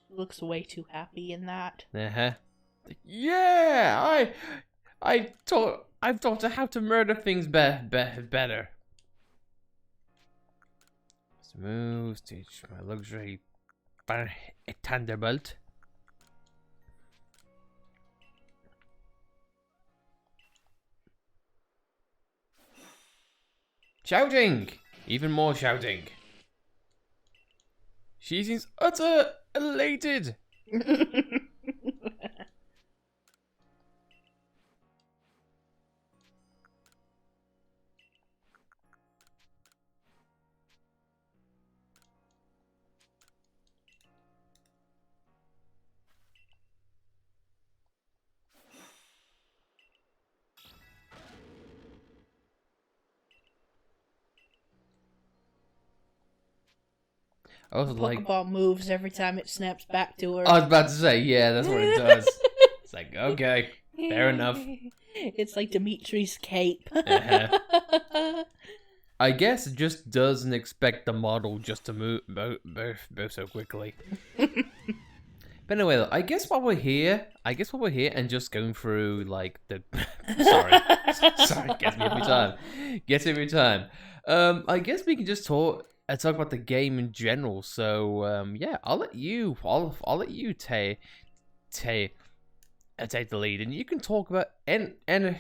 looks way too happy in that. Uh-huh. Yeah, I've taught her how to murder things better. Smooth, teach my luxury a thunderbolt. Shouting! Even more shouting. She seems utter elated. I was like, Pokeball moves every time it snaps back to her. I was about to say, yeah, that's what it does. It's like, okay, fair enough. It's like Dimitri's cape. Uh-huh. I guess it just doesn't expect the model just to move so quickly. But anyway, though, I guess while we're here and just going through like the sorry, gets me every time. I guess we can just talk about the game in general. So yeah, I'll let you take the lead, and you can talk about anything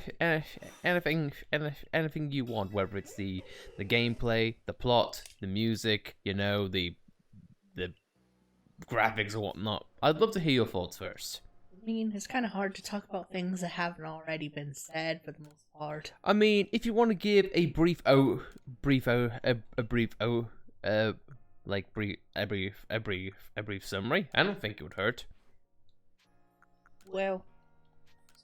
you want, whether it's the gameplay, the plot, the music, the graphics or whatnot. I'd love to hear your thoughts first. I mean, it's kind of hard to talk about things that haven't already been said for the most part. I mean, if you want to give a brief summary, I don't think it would hurt. Well,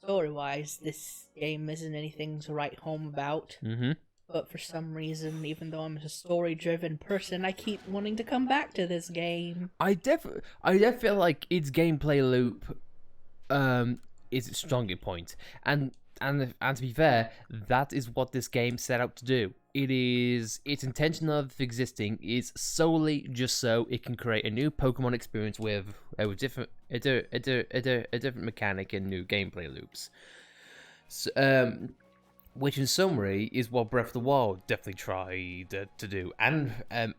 story-wise, this game isn't anything to write home about. Mm-hmm. But for some reason, even though I'm a story-driven person, I keep wanting to come back to this game. I definitely feel like its gameplay loop is its stronger point. And to be fair, that is what this game set out to do. Its intention of existing is solely just so it can create a new Pokemon experience with a different mechanic and new gameplay loops. So, which in summary is what Breath of the Wild definitely tried to do, and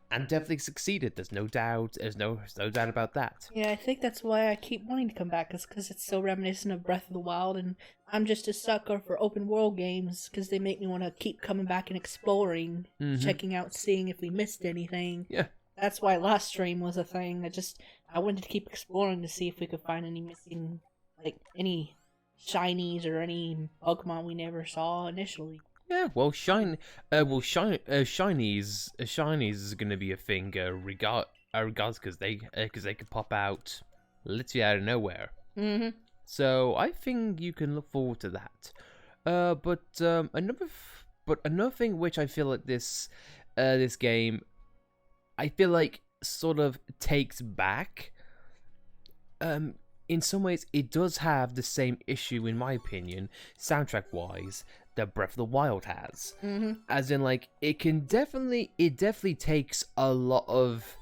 definitely succeeded. There's no doubt. There's no doubt about that. Yeah, I think that's why I keep wanting to come back, is because it's so reminiscent of Breath of the Wild, and I'm just a sucker for open world games because they make me want to keep coming back and exploring, checking out, seeing if we missed anything. Yeah, that's why last stream was a thing. I wanted to keep exploring to see if we could find any missing, like any shinies or any Pokemon we never saw initially. Yeah, well, shinies is gonna be a thing, regardless, because they can pop out literally out of nowhere. Mm-hmm. So I think you can look forward to that. But another thing which I feel like this game, I feel like sort of takes back. In some ways, it does have the same issue, in my opinion, soundtrack-wise, that Breath of the Wild has. Mm-hmm. As in, like, it definitely takes a lot of...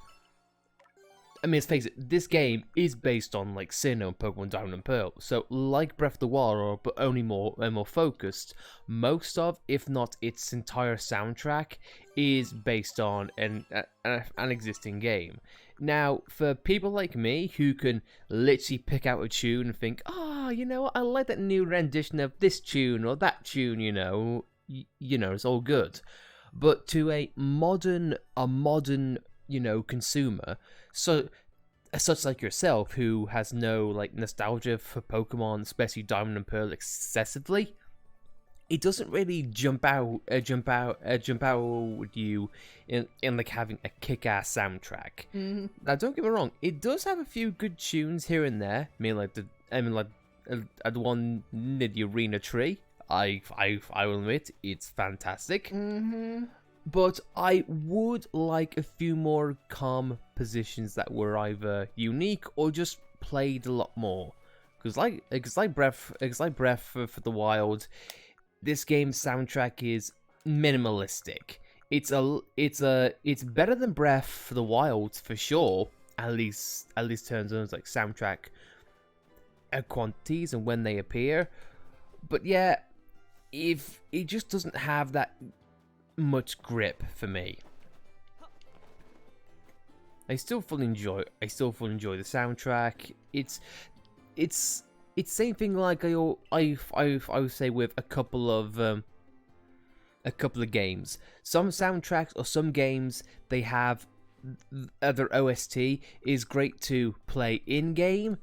I mean, let's face it, this game is based on, like, Sinnoh and Pokemon Diamond and Pearl. So, like Breath of the Wild, but only more focused, most of, if not its entire soundtrack, is based on an existing game. Now, for people like me who can literally pick out a tune and think, you know what, I like that new rendition of this tune or that tune, it's all good. But to a modern, consumer, such like yourself, who has no like nostalgia for Pokemon, especially Diamond and Pearl, excessively, it doesn't really jump out with you in like having a kick-ass soundtrack. Mm-hmm. Now, don't get me wrong, it does have a few good tunes here and there. I mean, the one near the arena tree. I will admit it's fantastic. Mm-hmm. But I would like a few more compositions that were either unique or just played a lot more. Because like Breath for the Wild, this game's soundtrack is minimalistic. It's better than Breath for the Wild for sure. at least terms of like soundtrack quantities and when they appear. But yeah, if it just doesn't have that much grip for me. I still fully enjoy the soundtrack. It's same thing like I would say with a couple of games. Some soundtracks or some games, they have their OST is great to play in game,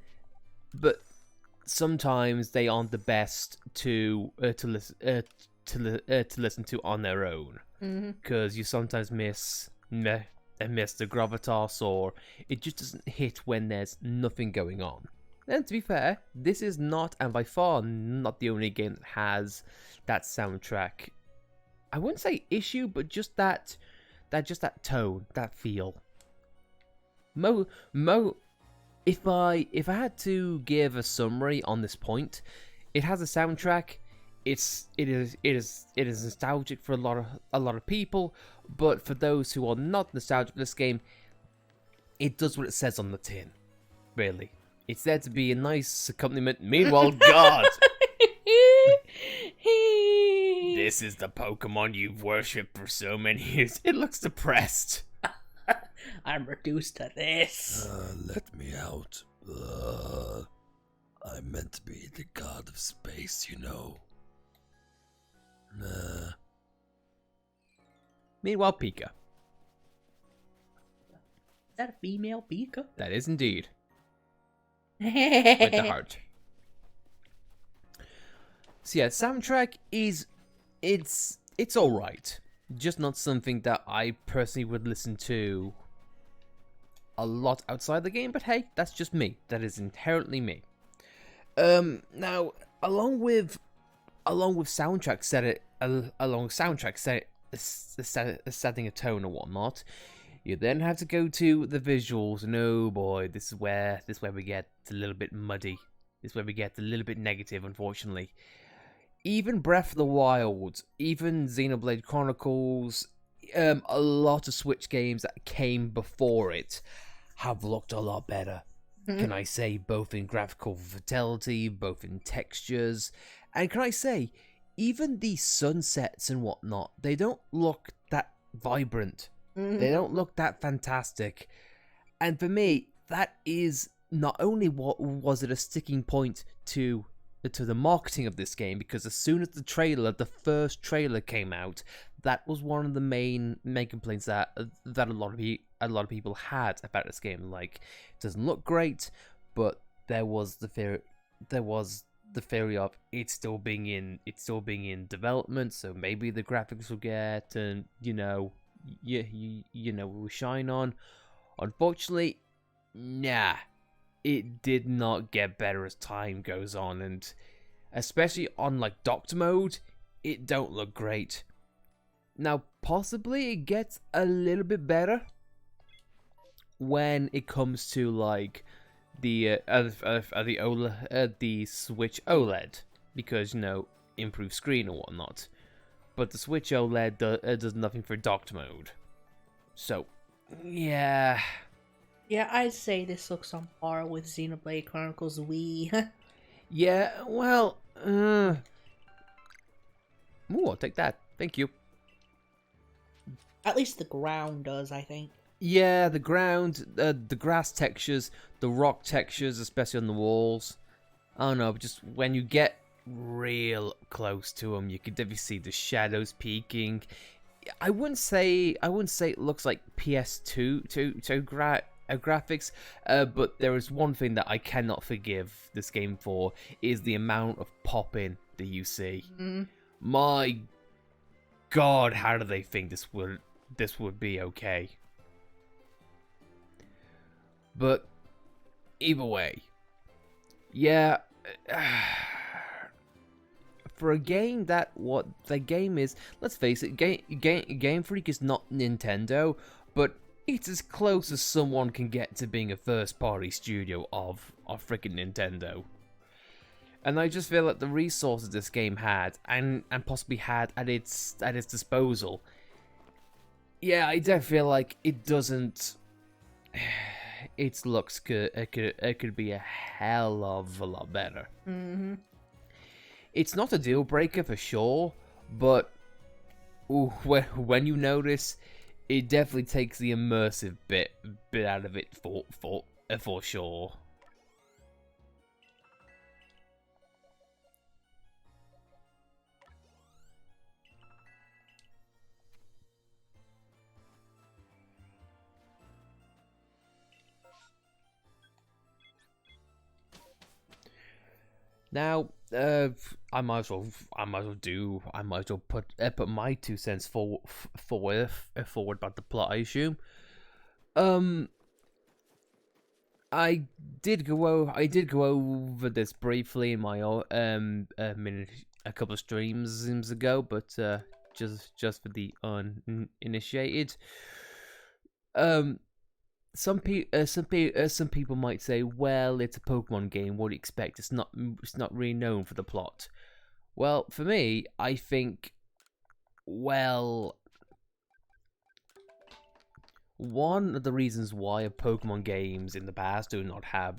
but sometimes they aren't the best to listen to on their own, because you sometimes miss the gravitas, or it just doesn't hit when there's nothing going on. And to be fair, this is not, and by far not, the only game that has that soundtrack. I wouldn't say issue, but just that tone, that feel. If I had to give a summary on this point, it has a soundtrack. It is nostalgic for a lot of people, but for those who are not nostalgic for this game, it does what it says on the tin. Really, it's there to be a nice accompaniment. Meanwhile, God, this is the Pokemon you've worshipped for so many years. It looks depressed. I'm reduced to this. Let me out. I'm meant to be the god of space, you know. Meanwhile, Pika. Is that a female Pika? That is indeed. With the heart. So yeah, soundtrack is it's alright. Just not something that I personally would listen to a lot outside the game, but hey, that's just me. That is inherently me. Now, along with soundtrack setting a tone and whatnot, you then have to go to the visuals, and oh boy, this is where we get a little bit muddy. This is where we get a little bit negative, unfortunately. Even Breath of the Wild, even Xenoblade Chronicles, a lot of Switch games that came before it have looked a lot better. Can I say, both in graphical fidelity, both in textures, and can I say, even the sunsets and whatnot, they don't look that vibrant. They don't look that fantastic. And for me, that is not only what was it a sticking point to the marketing of this game, because as soon as the first trailer came out, that was one of the main complaints that a lot of people had about this game. Like, it doesn't look great, but there was the theory of it's still being in development, so maybe the graphics will get, and we'll shine on. Unfortunately, nah. It did not get better as time goes on, and especially on like docked mode, it don't look great. Now, possibly it gets a little bit better when it comes to like the Switch OLED, because improved screen and whatnot. But the Switch OLED does nothing for docked mode. So, yeah. Yeah, I'd say this looks on par with Xenoblade Chronicles Wii. Yeah, well, ooh, I'll take that. Thank you. At least the ground does, I think. Yeah, the ground, the grass textures, the rock textures, especially on the walls. I don't know, just when you get real close to them, you can definitely see the shadows peeking. I wouldn't say it looks like PS2 graphics, but there is one thing that I cannot forgive this game for, is the amount of popping that you see. My God, how do they think this would be okay? But either way, yeah. For a game that what the game is, let's face it, Game Freak is not Nintendo, but it's as close as someone can get to being a first-party studio of freaking Nintendo. And I just feel that the resources this game had, and possibly had at its disposal, yeah, I don't feel like it doesn't its looks could be a hell of a lot better. Mm-hmm. It's not a deal breaker for sure, but when you notice, it definitely takes the immersive bit out of it for sure. Now, I might as well put my 2 cents forward about the plot. I assume. I did go over this briefly in my a couple of streams ago, but just for the uninitiated. Some people might say, well, it's a Pokemon game. What do you expect? It's not really known for the plot. Well, for me, I think, well, one of the reasons why Pokemon games in the past do not have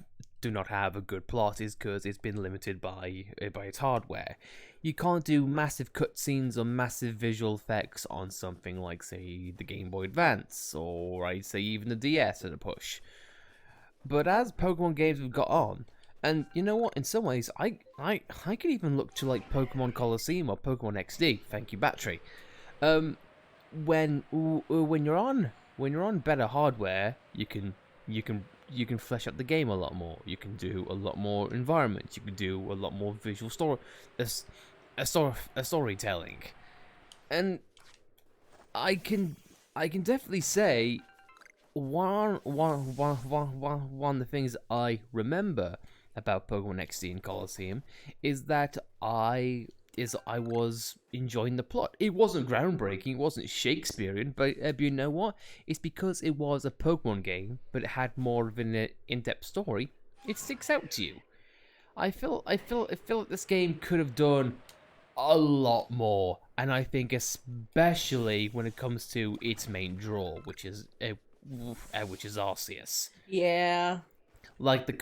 a good plot is because it's been limited by its hardware. You can't do massive cutscenes or massive visual effects on something like, say, the Game Boy Advance, or I'd say even the DS at a push. But as Pokemon games have got on, and you know what, in some ways, I could even look to like Pokemon Colosseum or Pokemon XD. Thank you, battery. When you're on better hardware, you can flesh out the game a lot more. You can do a lot more environments. You can do a lot more visual storytelling, and I can definitely say one of the things I remember about Pokemon XD and Colosseum is that I was enjoying the plot. It wasn't groundbreaking, it wasn't Shakespearean, but you know what? It's because it was a Pokemon game, but it had more of an in-depth story. It sticks out to you. I feel like this game could have done a lot more, and I think especially when it comes to its main draw, which is Arceus. Yeah. Like the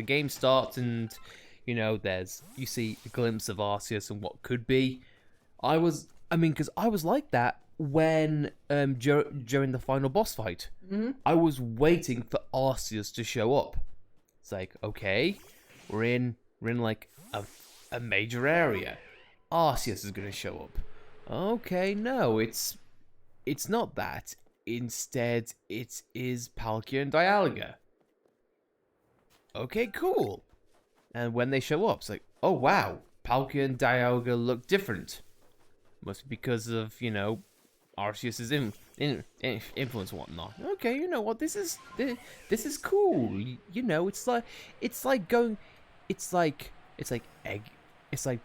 game starts and you know you see a glimpse of Arceus and what could be. Because I was like that when during the final boss fight. Mm-hmm. I was waiting for Arceus to show up. It's like, okay, we're in like a major area. Arceus is gonna show up. Okay, no, it's not that. Instead, it is Palkia and Dialga. Okay, cool. And when they show up, it's like, oh wow, Palkia and Dialga look different. Must be because of, you know, Arceus's influence and whatnot. Okay, you know what? This is cool. You know, it's like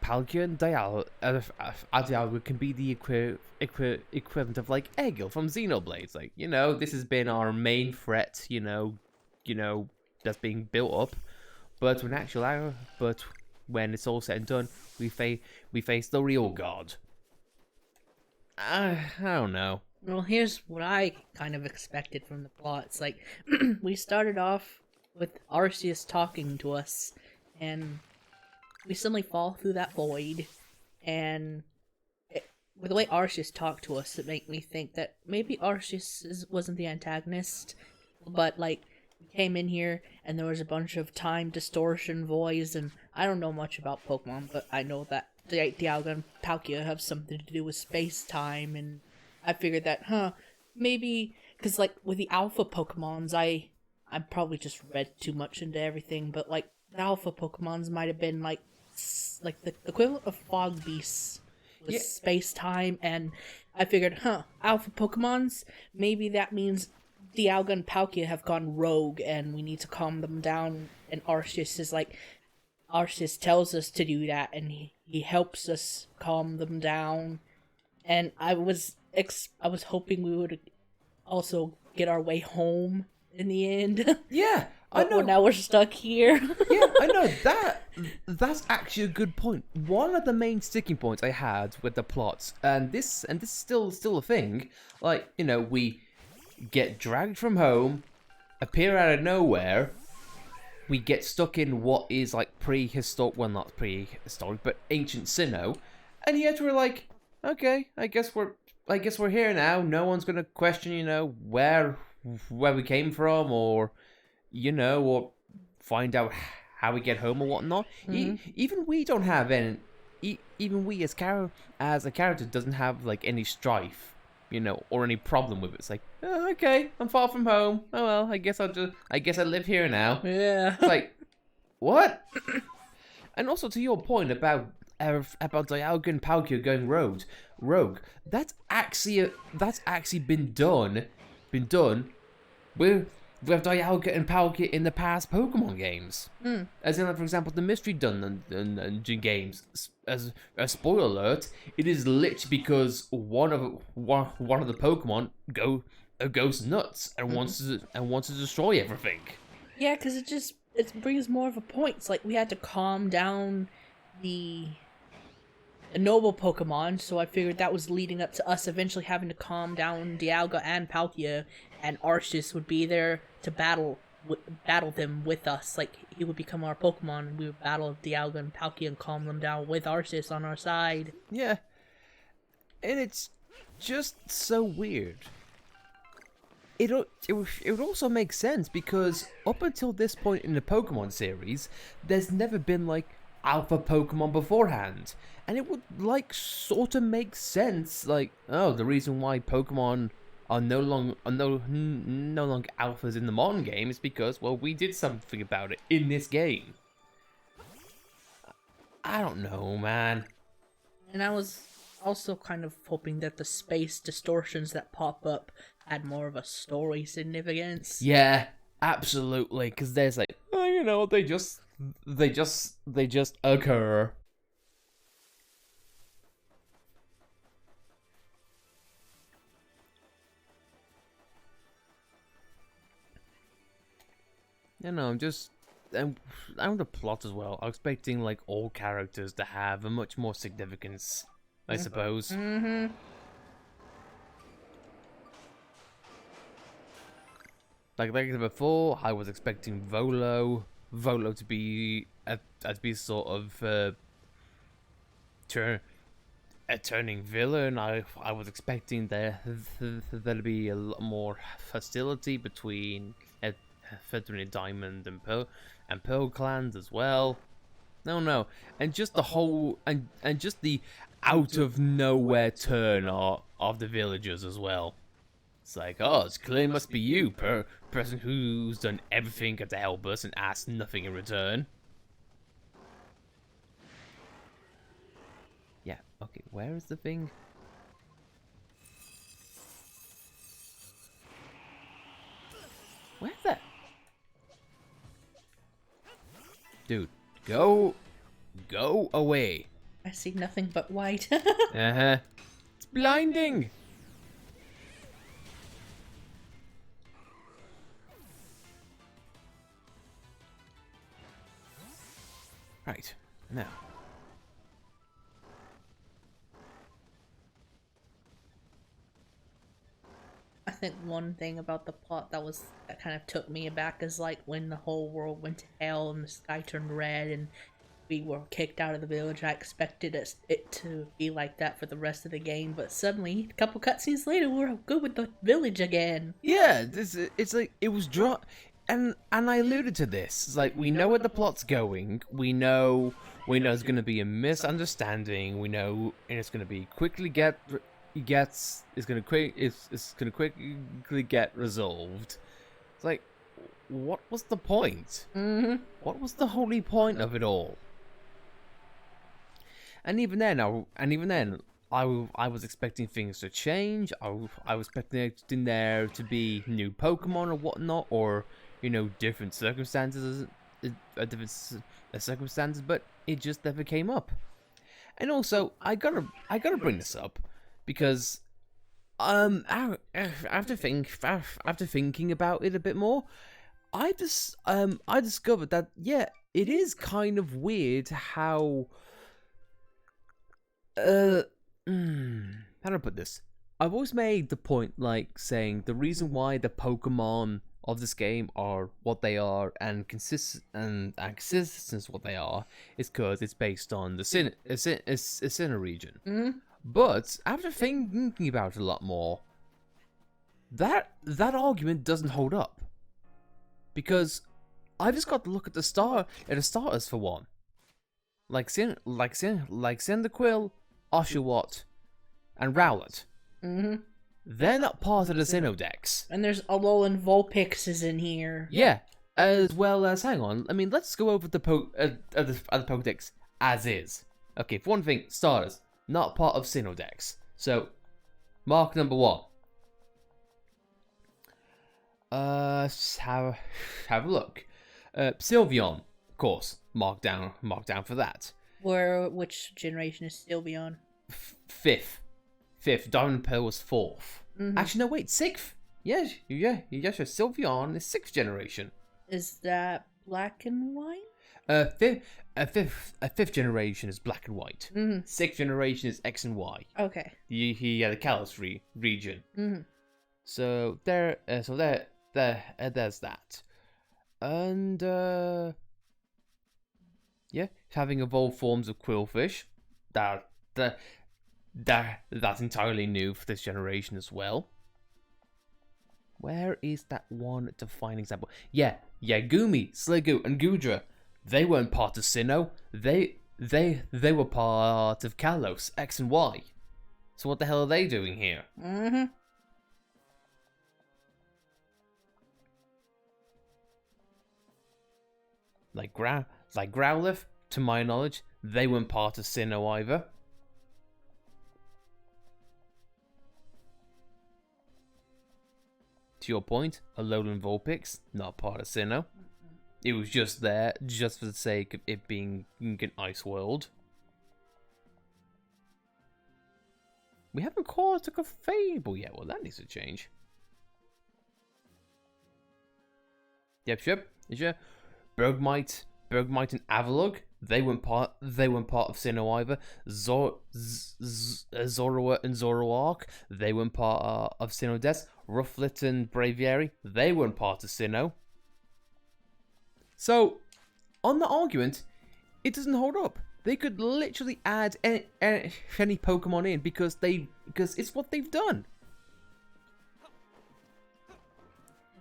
Palkia and Dialga can be the equivalent of like Egil from Xenoblade. Like, you know, this has been our main threat. You know, that's being built up. But when it's all said and done, we face the real god. I don't know. Well, here's what I kind of expected from the plot. It's like, we started off with Arceus talking to us, and we suddenly fall through that void, and with the way Arceus talked to us, it made me think that maybe Arceus wasn't the antagonist, but like, we came in here, and there was a bunch of time distortion voids, and I don't know much about Pokemon, but I know that Dialga and Palkia have something to do with space-time, and I figured that, maybe, because, like, with the alpha Pokemons, I probably just read too much into everything, but, like, the alpha Pokemons might have been, like the equivalent of fog beasts with space-time, and I figured, alpha Pokemons, maybe that means Dialga and Palkia have gone rogue, and we need to calm them down, and Arceus is like, Arceus tells us to do that, and he helps us calm them down, and I was hoping we would also get our way home in the end. Yeah, I know. But now we're stuck here. Yeah, I know that's actually a good point. One of the main sticking points I had with the plots, and this is still a thing. Like, you know, we get dragged from home, appear out of nowhere. We get stuck in what is like prehistoric, well, not prehistoric, but ancient Sinnoh, and yet we're like, okay, I guess we're here now. No one's gonna question, where we came from, or or find out how we get home or whatnot. Even we don't have any. Even we as a character doesn't have like any strife, or any problem with it. It's like, oh, okay, I'm far from home. Oh well, I guess I live here now. Yeah. It's like, what? And also to your point about Dialga and Palkia going rogue. That's actually been done with Dialga and Palkia in the past Pokemon games. As in, like, for example, the Mystery Dungeon games. As a spoiler alert, it is literally because one of the Pokemon goes nuts and wants to destroy everything. Yeah, because it brings more of a point. It's like we had to calm down the noble Pokemon, so I figured that was leading up to us eventually having to calm down Dialga and Palkia, and Arceus would be there to battle them with us. Like, he would become our Pokemon, and we would battle Dialga and Palkia and calm them down with Arceus on our side. Yeah. And it's just so weird. It would also make sense because up until this point in the Pokemon series, there's never been like alpha Pokemon beforehand, and it would like sort of make sense. Like, oh, the reason why Pokemon are no longer alphas in the modern game is because, well, we did something about it in this game. I don't know, man. And I was also kind of hoping that the space distortions that pop up had more of a story significance. Yeah, absolutely. Because there's like, oh, they just occur. I'm the plot as well. I'm expecting like all characters to have a much more significance, I suppose. Mm-hmm. Like I said before, I was expecting Volo to be sort of a turning villain. I was expecting there to be a lot more hostility between Feather and Diamond and Pearl clans as well. No, and just the whole and just the out of nowhere turn of the villagers as well. It's like, oh, it's clearly must be you, person who's done everything to help us and asked nothing in return. Yeah, okay, where is the thing? Where's that? Dude, go away. I see nothing but white. Uh-huh. It's blinding. Right, now. I think one thing about the plot that kind of took me aback is like when the whole world went to hell and the sky turned red and we were kicked out of the village. I expected it to be like that for the rest of the game, but suddenly, a couple cutscenes later, we're good with the village again. Yeah, it's like it was and I alluded to this. It's like we know where the plot's going. We know there's going to be a misunderstanding. We know, and it's going to be quickly it's going to quickly get resolved. It's like, what was the point? Mm-hmm. What was the holy point of it all? And even then, I was expecting things to change. I was expecting there to be new Pokemon or whatnot, or different circumstances, but it just never came up. And also, I gotta bring this up because after thinking about it a bit more, I discovered that it is kind of weird how how do I put this? I've always made the point, like, saying the reason why the Pokemon of this game are what they are and consistent what they are is because it's based on the Sinnoh region. Mm-hmm. But after thinking about it a lot more, that argument doesn't hold up, because I just got to look at the starters for one, like Cyndaquil, Oshawott, and Rowlet. Mm-hmm. They're not part of the Sinnoh Dex. And there's Alolan Vulpix is in here. Yeah, as well as, hang on, I mean, let's go over the Pokedex as is. Okay, for one thing, starters, not part of Sinnoh Dex. So, mark number 1. Have a look. Sylveon, of course, mark down for that. Which generation is Sylveon? Fifth. Diamond Pearl was 4th. Mm-hmm. Actually, no, wait, 6th. Yes, Sylveon is 6th generation. Is that black and white? Fifth generation is black and white. Mm-hmm. 6th generation is X and Y. Okay. He had the Kalos region. Mm-hmm. So there's that. And yeah, having evolved forms of Quillfish, that's entirely new for this generation as well. Where is that one defining example? Yeah, Gumi, Sliggoo, and Gudra. They weren't part of Sinnoh. They were part of Kalos, X and Y. So what the hell are they doing here? Mm-hmm. Like Growlithe, to my knowledge, they weren't part of Sinnoh either. To your point, Alolan Vulpix, not part of Sinnoh. It was just there, just for the sake of it being an ice world. We haven't caught a Fable yet. Well, that needs to change. Yep. Bergmite and Avalugg, they weren't part of Sinnoh either. Zorua and Zoroark, they weren't part of Sinnoh Dex. Rufflet and Braviary, they weren't part of Sinnoh. So, on the argument, it doesn't hold up. They could literally add any Pokemon in because it's what they've done.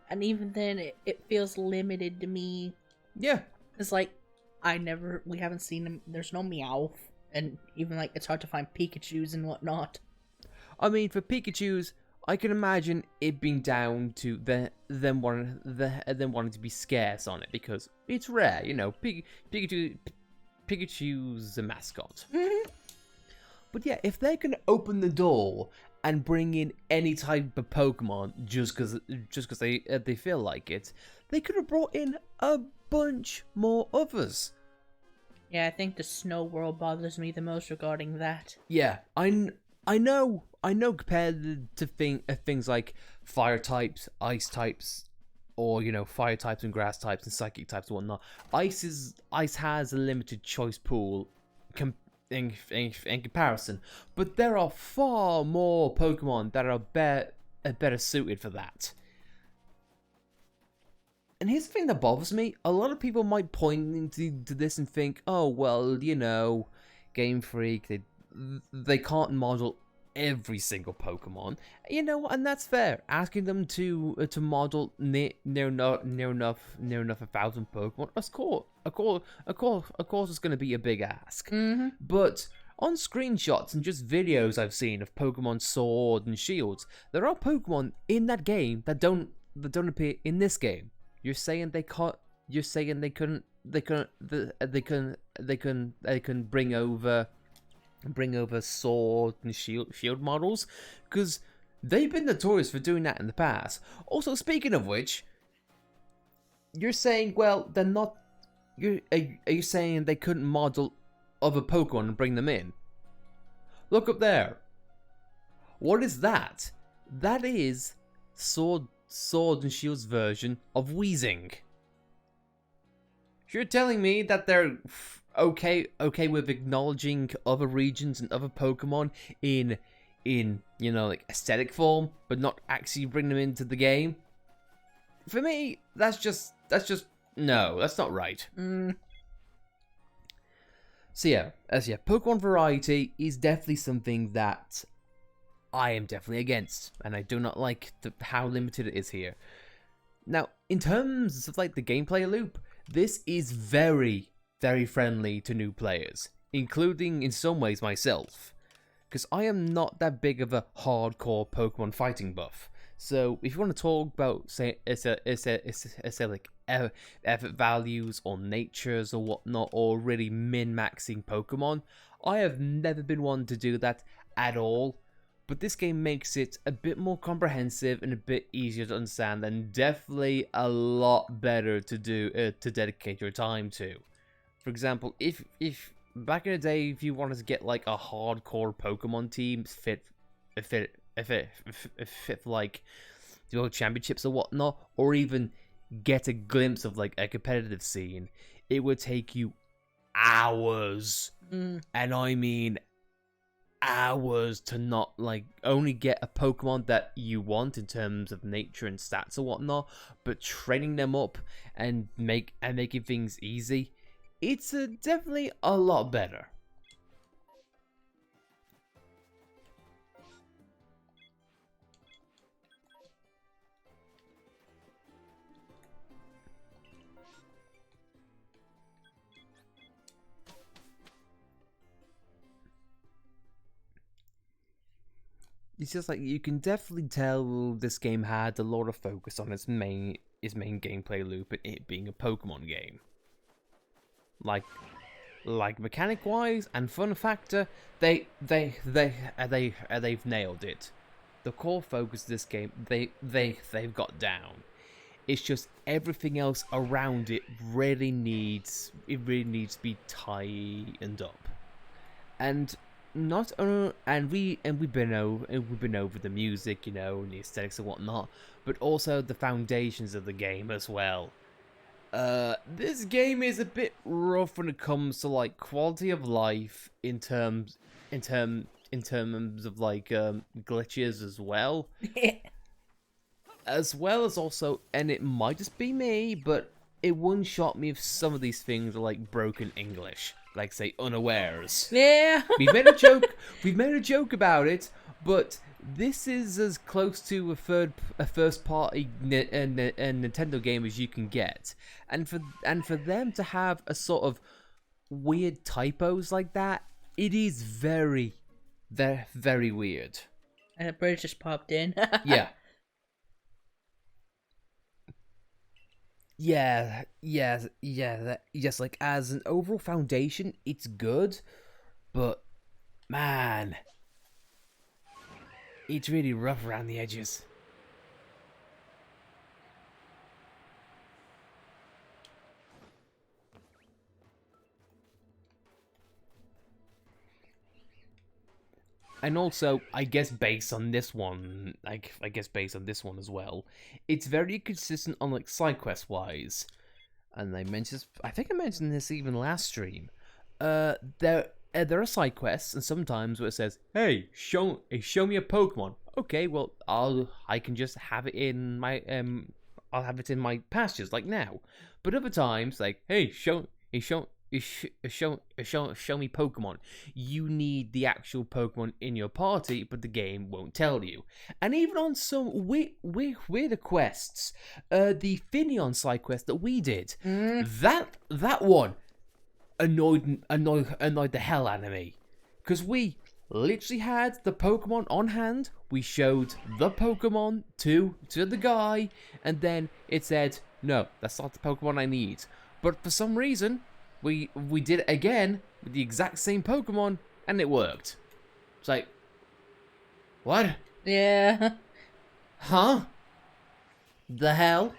And even then, it feels limited to me. Yeah. It's like, we haven't seen them. There's no Meowth. And even, like, it's hard to find Pikachus and whatnot. I mean, for Pikachus, I can imagine it being down to them wanting to be scarce on it because it's rare, you know. Pikachu's a mascot. Mm-hmm. But yeah, if they're gonna open the door and bring in any type of Pokemon just because they feel like it, they could have brought in a bunch more others. Yeah, I think the Snow World bothers me the most regarding that. Yeah, I know. Compared to things like fire types, ice types, or fire types and grass types and psychic types and whatnot, ice has a limited choice pool in comparison. But there are far more Pokemon that are better suited for that. And here's the thing that bothers me. A lot of people might point into this and think, oh, well, Game Freak, they can't model every single Pokemon. And that's fair. Asking them to model near enough 1,000 Pokemon, of course it's going to be a big ask. Mm-hmm. But on screenshots and just videos I've seen of Pokemon Sword and Shields, there are Pokemon in that game that don't appear in this game. You're saying they can't. You're saying they couldn't. They can bring over sword and shield models because they've been notorious for doing that in the past. Also, speaking of which, you're saying, well, they're not. Are you saying they couldn't model other Pokemon and bring them in? Look up there. What is that? That is Sword and Shield's version of Weezing. You're telling me that they're okay with acknowledging other regions and other Pokemon in in, you know, like aesthetic form, but not actually bring them into the game. For me, that's just no, that's not right. So yeah, Pokemon variety is definitely something that I am definitely against, and I do not like how limited it is here. Now, in terms of like the gameplay loop, this is very, very friendly to new players, including in some ways myself, because I am not that big of a hardcore Pokemon fighting buff. So if you want to talk about say like effort values or natures or whatnot, or really min-maxing Pokemon, I have never been one to do that at all. But this game makes it a bit more comprehensive and a bit easier to understand, and definitely a lot better to do to dedicate your time to. For example, if back in the day, if you wanted to get like a hardcore Pokemon team fit like the World Championships or whatnot, or even get a glimpse of like a competitive scene, it would take you hours, and I mean hours, to not like only get a Pokemon that you want in terms of nature and stats or whatnot, but training them up and making things easy. It's definitely a lot better. It's just like you can definitely tell this game had a lot of focus on its main gameplay loop, and it being a Pokemon game. Like mechanic wise and fun factor, they've nailed it. The core focus of this game, they've got down. It's just everything else around it really needs to be tightened up. And not and we've been over the music, you know, and the aesthetics and whatnot, but also the foundations of the game as well. This game is a bit rough when it comes to like quality of life in terms of like glitches as well. As well as also, and it might just be me, but it one-shot me if some of these things are like broken English, like say unawares. Yeah. We've made a joke about it, but this is as close to a first-party Nintendo game as you can get, and for them to have a sort of weird typos like that, it is very, very weird. And a bird just popped in. Yeah. Yes, like as an overall foundation, it's good, but man, it's really rough around the edges. And also, I guess based on this one, as well, it's very consistent on like side quest wise. And I think I mentioned this even last stream. There are side quests, and sometimes where it says, "Hey, show me a Pokemon." Okay, well, I can just have it in my I'll have it in my pastures like now. But other times, like, "Hey, show me Pokemon." You need the actual Pokemon in your party, but the game won't tell you. And even on some weirder quests, the Finneon side quest that we did, that one annoyed the hell out of me, because we literally had the Pokemon on hand. We showed the Pokemon to the guy, and then it said, "No, that's not the Pokemon I need." But for some reason, we did it again with the exact same Pokemon, and it worked. It's like, what? Yeah. Huh? The hell?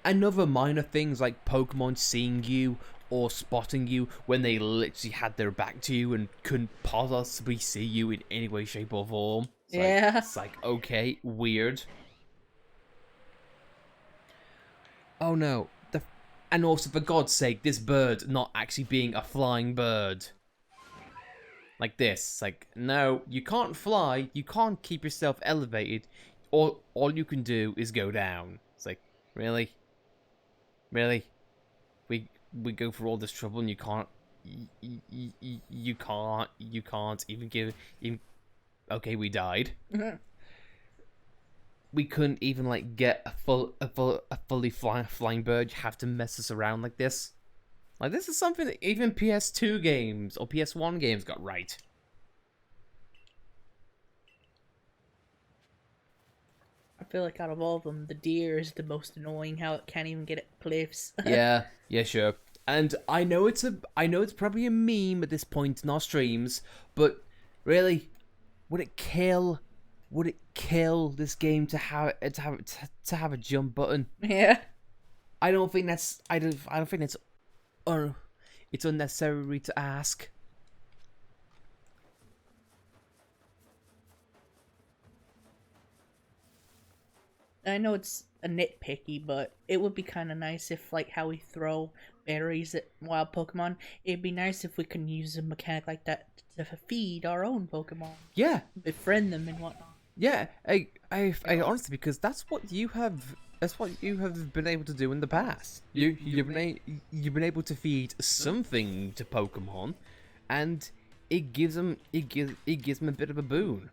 And other minor things like Pokemon seeing you or spotting you when they literally had their back to you and couldn't possibly see you in any way, shape, or form. It's like, okay, weird. Oh no. And also, for God's sake, this bird not actually being a flying bird. like this. It's like, no, you can't fly. You can't keep yourself elevated. All you can do is go down. It's like, really? Really? We go through all this trouble and you can't... You can't even give... Even, okay, we died. We couldn't even, like, get a fully flying bird. You have to mess us around like this. Like, this is something that even PS2 games or PS1 games got right. I feel like out of all of them, the deer is the most annoying. How it can't even get at cliffs. Yeah, sure. And I know it's probably a meme at this point in our streams, but really, would it kill this game to have a jump button? Yeah. I don't think it's unnecessary to ask. I know it's a nitpicky, but it would be kind of nice if, like, how we throw berries at wild Pokemon, it'd be nice if we can use a mechanic like that to feed our own Pokemon. Yeah. Befriend them and whatnot. Yeah, I honestly, because that's what you have been able to do in the past. You've been able to feed something to Pokemon, and it gives them a bit of a boon.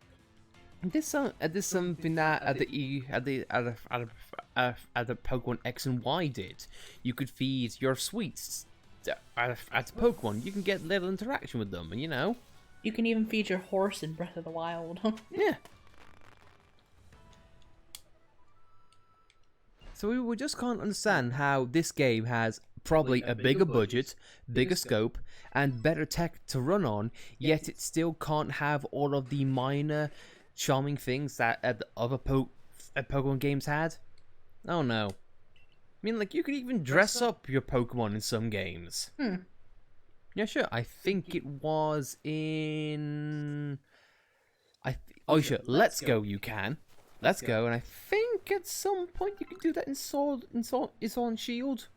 This something that at the Pokemon X and Y did. You could feed your sweets at Pokemon. You can get little interaction with them, and you can even feed your horse in Breath of the Wild. Yeah. So we just can't understand how this game has probably a bigger budget, bigger scope, and better tech to run on, yet it still can't have all of the minor charming things that other Pokemon games had. Oh no. I mean, like, you could even dress up your Pokemon in some games. Yeah, sure. I think it was in... Oh, sure. Let's Go, you can. Let's Go, and I think at some point you can do that in Sword and Shield.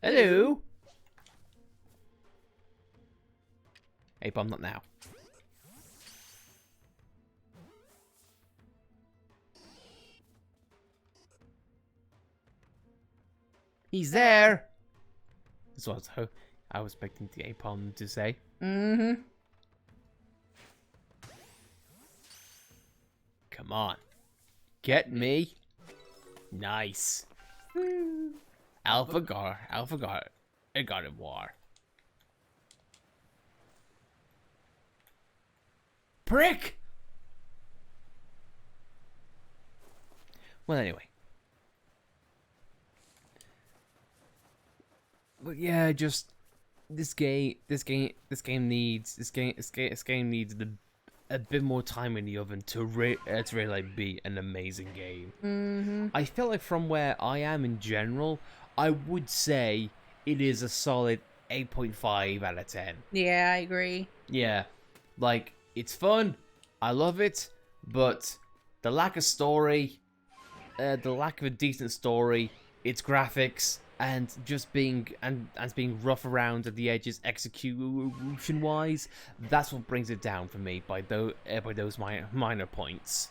Hello? Hey, Bomb, not now. He's there! That's what I was expecting the Apom to say. Mm-hmm. Come on. Get me. Nice. Alpha War. Prick! Well, anyway. But yeah, just this game needs a bit more time in the oven to really like, be an amazing game. Mm-hmm. I feel like from where I am in general, I would say it is a solid 8.5 out of 10. Yeah, I agree. Yeah, like, it's fun, I love it, but the lack of story, the lack of a decent story, its graphics, and just being rough around at the edges execution wise, that's what brings it down for me by those minor points.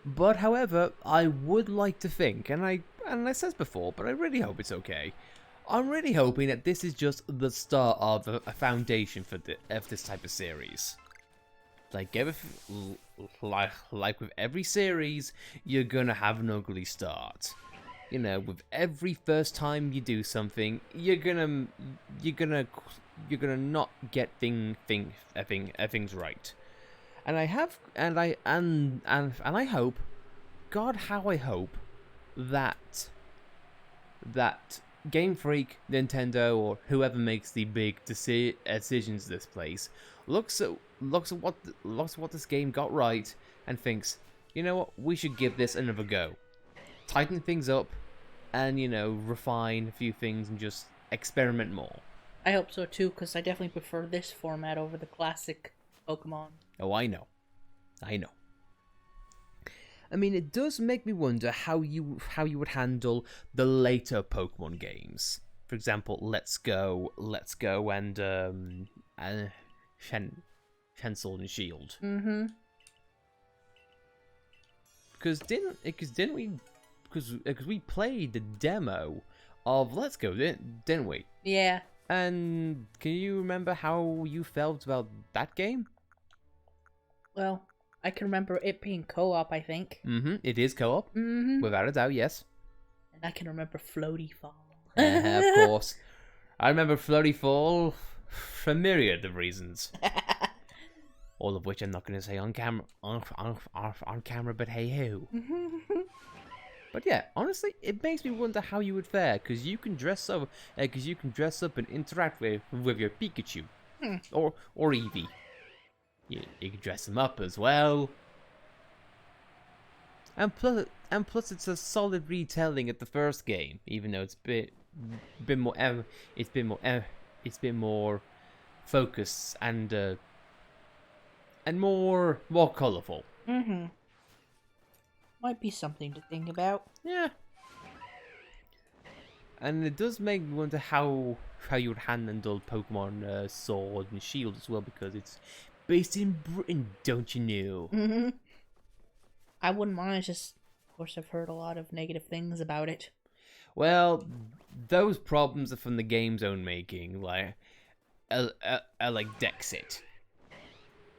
But however, I would like to think, and I said before, but I really hope it's okay. I'm really hoping that this is just the start of a foundation for this type of series. Like with every series, you're gonna have an ugly start. With every first time you do something, you're gonna not get things right. And I hope, God, how I hope that Game Freak, Nintendo, or whoever makes the big decisions this place looks at what this game got right and thinks, you know what, we should give this another go. Tighten things up and, refine a few things and just experiment more. I hope so too, because I definitely prefer this format over the classic Pokemon. Oh, I know. I mean, it does make me wonder how you would handle the later Pokemon games. For example, Let's Go, and Sword and Shield. Mm-hmm. Because we played the demo of Let's Go, didn't we? Yeah. And can you remember how you felt about that game? Well, I can remember it being co-op, I think. Mm-hmm. It is co-op, without a doubt. Yes. And I can remember Floaty Fall. Of course. I remember Floaty Fall for a myriad of reasons. All of which I'm not going to say on camera, on camera, but hey ho. But yeah, honestly, it makes me wonder how you would fare, because you can dress up, and interact with your Pikachu, or Eevee. You can dress them up as well. And plus, it's a solid retelling of the first game, even though it's been more focused and more colourful. Mm-hmm. Might be something to think about. Yeah. And it does make me wonder how you would handle Pokemon Sword and Shield as well, because it's based in Britain, don't you know? Mm-hmm. I wouldn't mind, just, of course, I've heard a lot of negative things about it. Well, those problems are from the game's own making, like Dexit,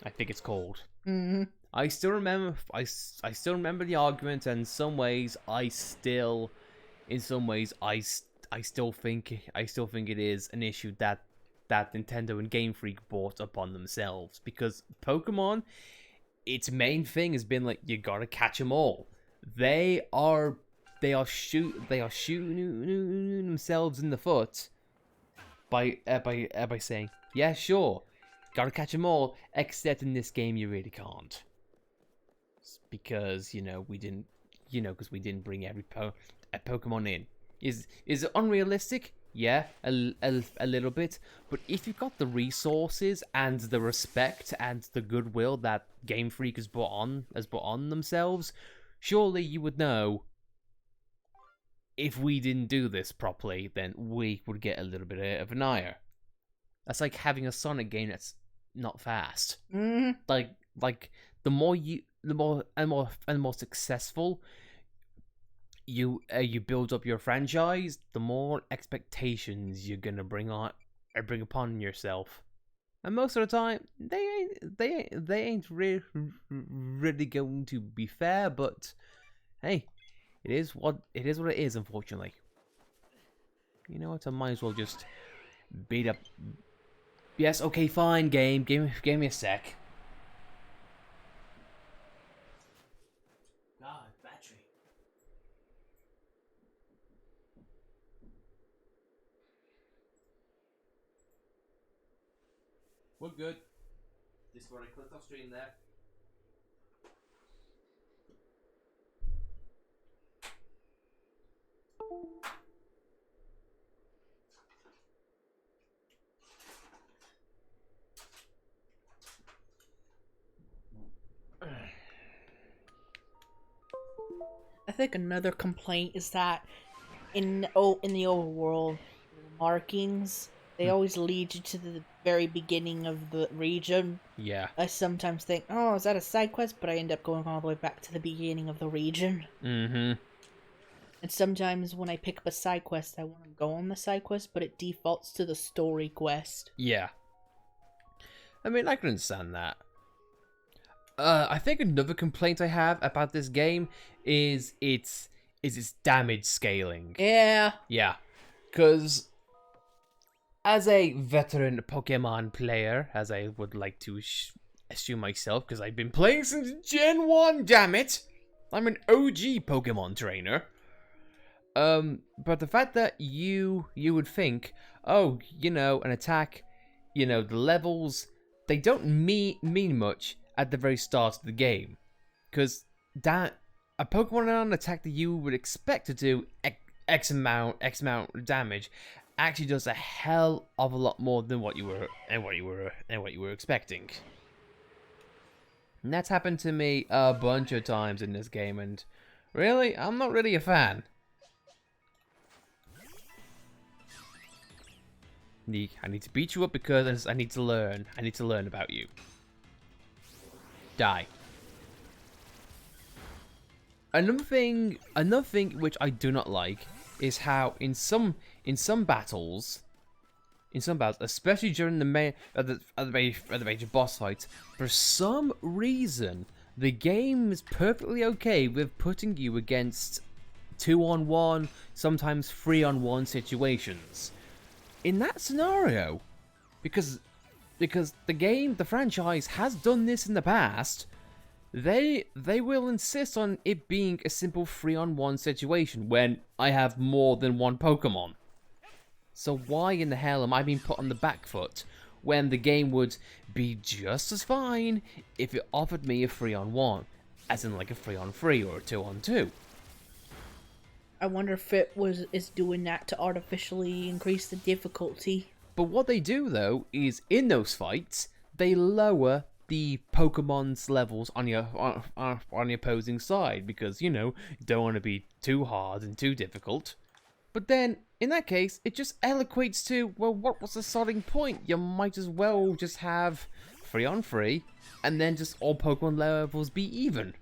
I think it's called. Mm-hmm. I still remember the argument, and in some ways I still think it is an issue that Nintendo and Game Freak brought upon themselves, because Pokemon, its main thing has been like, you gotta catch them all. They are shooting themselves in the foot by saying, yeah, sure, gotta catch them all, except in this game you really can't, because we didn't bring every Pokemon in. Is it unrealistic? Yeah, a little bit. But if you've got the resources and the respect and the goodwill that Game Freak has brought on themselves, surely you would know, if we didn't do this properly, then we would get a little bit of an ire. That's like having a Sonic game that's not fast. Mm-hmm. Like the more successful you build up your franchise, the more expectations you're gonna bring upon yourself, and most of the time they ain't really going to be fair. But hey, it is what it is. Unfortunately, you know what? I might as well just beat up. Yes, okay, fine, game. Give me a sec. Battery. We're good. Just where I clicked off stream there. I think another complaint is that in the old world, markings, they always lead you to the very beginning of the region. Yeah. I sometimes think, oh, is that a side quest? But I end up going all the way back to the beginning of the region. Mm-hmm. And sometimes when I pick up a side quest, I want to go on the side quest, but it defaults to the story quest. Yeah. I mean, I can understand that. I think another complaint I have about this game is its damage scaling. Yeah. Yeah. Because as a veteran Pokemon player, as I would like to assume myself, because I've been playing since Gen 1, damn it! I'm an OG Pokemon trainer. But the fact that you would think, oh, an attack, the levels, they don't mean much at the very start of the game. Because a Pokemon on an attack that you would expect to do X amount of damage actually does a hell of a lot more than what you were expecting. And that's happened to me a bunch of times in this game, and really, I'm not really a fan. I need to beat you up because I need to learn. I need to learn about you. Die. Another thing which I do not like is how in some battles, especially during the major boss fights, for some reason the game is perfectly okay with putting you against 2-on-1, sometimes 3-on-1 situations. In that scenario, because the franchise has done this in the past, they will insist on it being a simple 3-on-1 situation when I have more than one Pokemon. So why in the hell am I being put on the back foot when the game would be just as fine if it offered me a 3-on-1, as in like a 3-on-3 or a 2-on-2? I wonder if is doing that to artificially increase the difficulty. But what they do though is in those fights they lower the Pokemon's levels on your opposing side because you don't want to be too hard and too difficult. But then in that case it just equates to, well, what was the starting point? You might as well just have 3-on-3 and then just all Pokemon levels be even.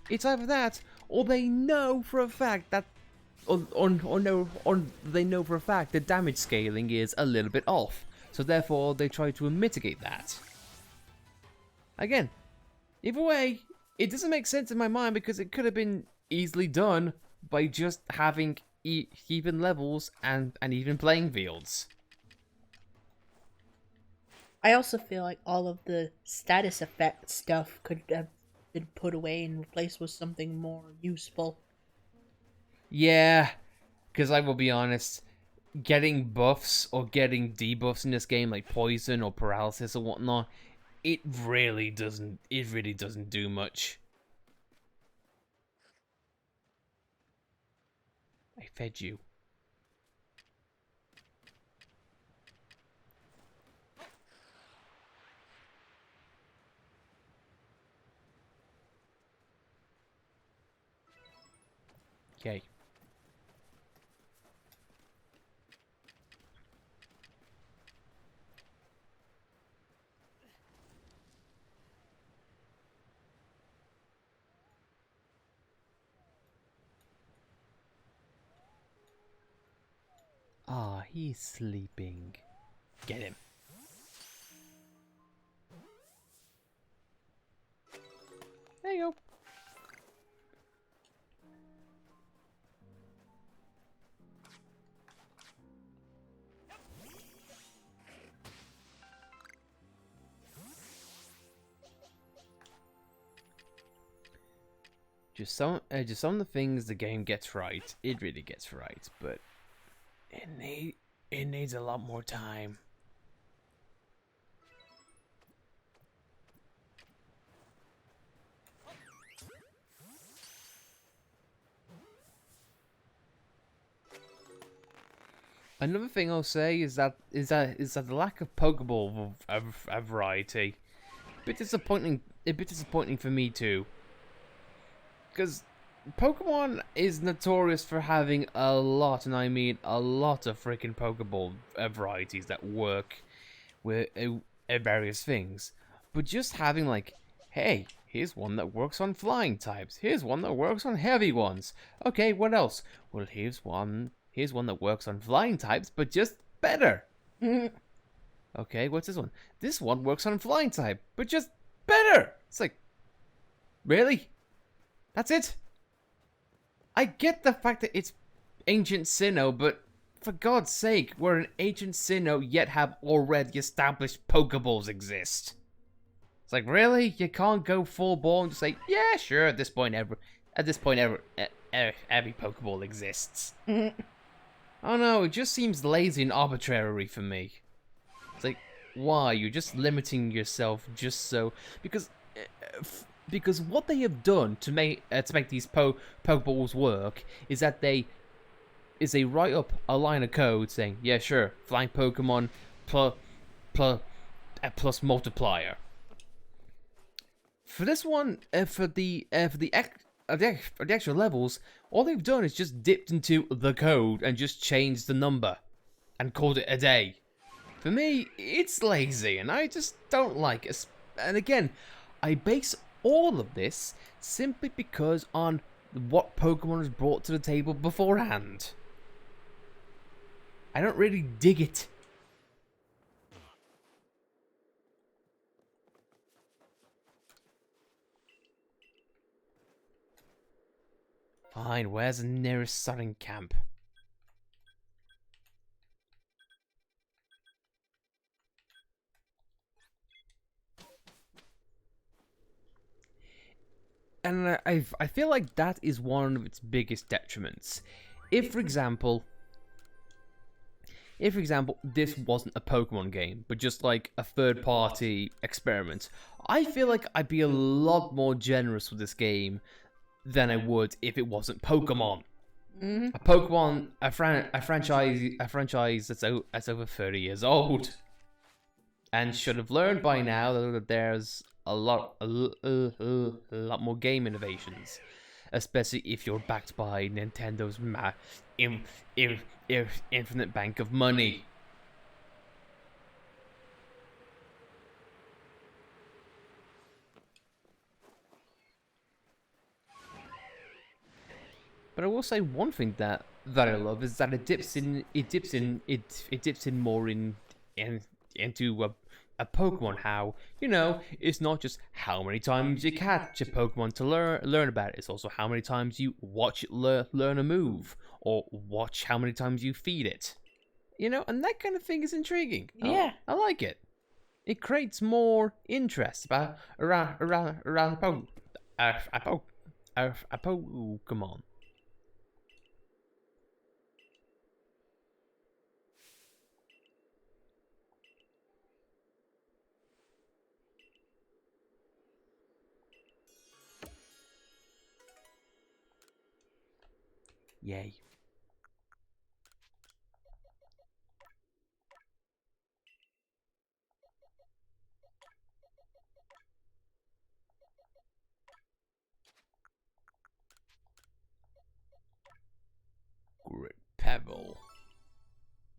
It's either that or they know for a fact that they know for a fact the damage scaling is a little bit off, so therefore they try to mitigate that. Again, either way, it doesn't make sense in my mind because it could have been easily done by just having even levels and even playing fields. I also feel like all of the status effect stuff could have been put away and replaced with something more useful. Yeah, because I will be honest, getting buffs or getting debuffs in this game, like poison or paralysis or whatnot, it really doesn't do much. I fed you. Okay. Ah, he's sleeping. Get him. There you go. Just some of the things the game gets right. It really gets right, but it needs a lot more time. Another thing I'll say is that the lack of Pokeball variety. A bit disappointing for me too. Because Pokemon is notorious for having a lot, and I mean a lot of freaking Pokeball varieties that work with various things. But just having like, hey, here's one that works on flying types. Here's one that works on heavy ones. Okay, what else? Well, here's one that works on flying types, but just better. Okay, what's this one? This one works on flying type, but just better. It's like, really? That's it? I get the fact that it's Ancient Sinnoh, but for God's sake, we're an Ancient Sinnoh yet have already established Pokeballs exist. It's like, really? You can't go full ball and just say, yeah, sure, at this point every Pokeball exists. Oh no, it just seems lazy and arbitrary for me. It's like, why? You're just limiting yourself just so... Because what they have done to make these Pokeballs work is that they write up a line of code saying, yeah, sure, flying Pokemon plus multiplier. For this one, for the extra levels, all they've done is just dipped into the code and just changed the number and called it a day. For me, it's lazy, and I just don't like it. And again, I base all of this simply because on what Pokemon has brought to the table beforehand. I don't really dig it. Fine, where's the nearest southern camp? And I feel like that is one of its biggest detriments. If, for example, this wasn't a Pokemon game, but just like a third-party experiment, I feel like I'd be a lot more generous with this game than I would if it wasn't Pokemon. A franchise that's over 30 years old, and should have learned by now that there's a lot more game innovations, especially if you're backed by Nintendo's infinite bank of money. But I will say one thing that I love is that it dips in more into a Pokemon. How, you know, it's not just how many times you catch a Pokemon to learn about it. It's also how many times you watch it learn a move, or watch how many times you feed it. You know, and that kind of thing is intriguing. Yeah, I like it. It creates more interest around a Pokemon. Yay. Great Pebble.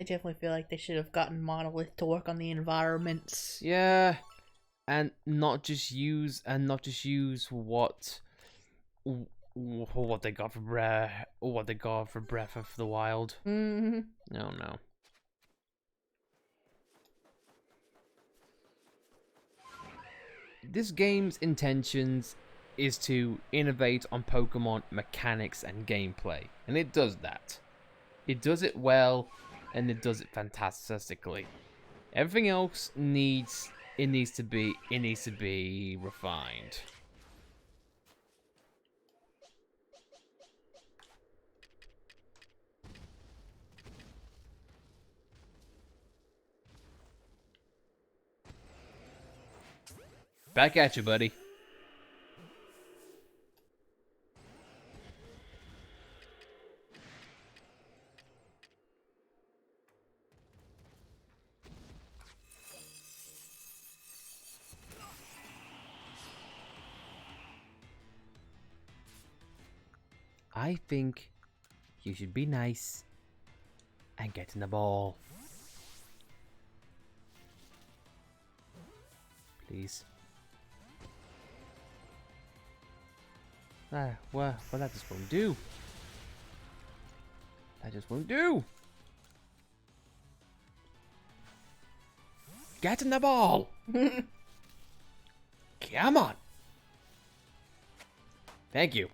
I definitely feel like they should have gotten Monolith to work on the environments. Yeah, and not just use what they got for Breath of the Wild. Mm-hmm. No. This game's intentions is to innovate on Pokemon mechanics and gameplay, and it does that. It does it well, and it does it fantastically. Everything else needs to be refined. Back at you, buddy. I think you should be nice and get in the ball. Please. Well, that just won't do. That just won't do. Get in the ball. Come on. Thank you.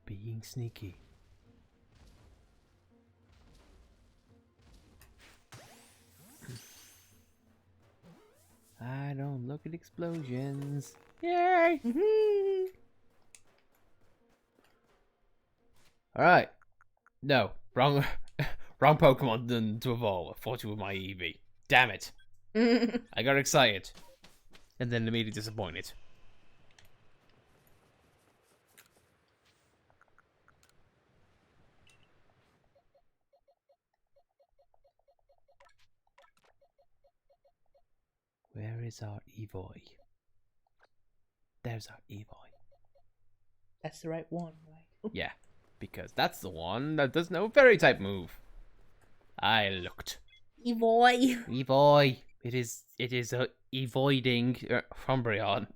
Being sneaky. I don't look at explosions. Yay! Alright. No, wrong, wrong Pokemon done to evolve. I fought you with my Eevee. Damn it! I got excited, and then immediately disappointed. Where is our Eevee? There's our Eevee. That's the right one, right? Yeah, because that's the one that does no fairy type move. I looked. Evoy. Eevee. It is evoiding Umbreon.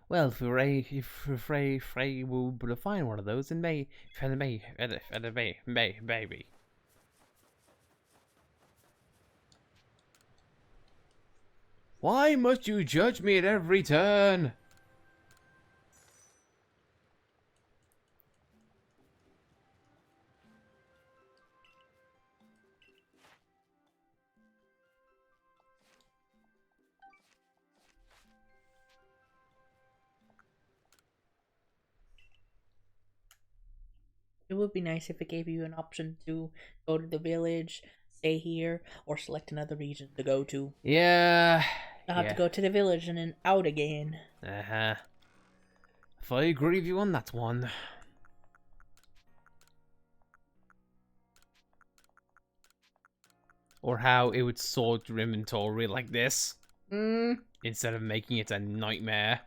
Well, if Frey will be able to find one of those, and maybe. Why must you judge me at every turn? It would be nice if it gave you an option to go to the village, stay here, or select another region to go to. Yeah. I'll have to go to the village and then out again. Uh-huh. If I agree with you on that one. Or how it would sort your inventory like this. Instead of making it a nightmare.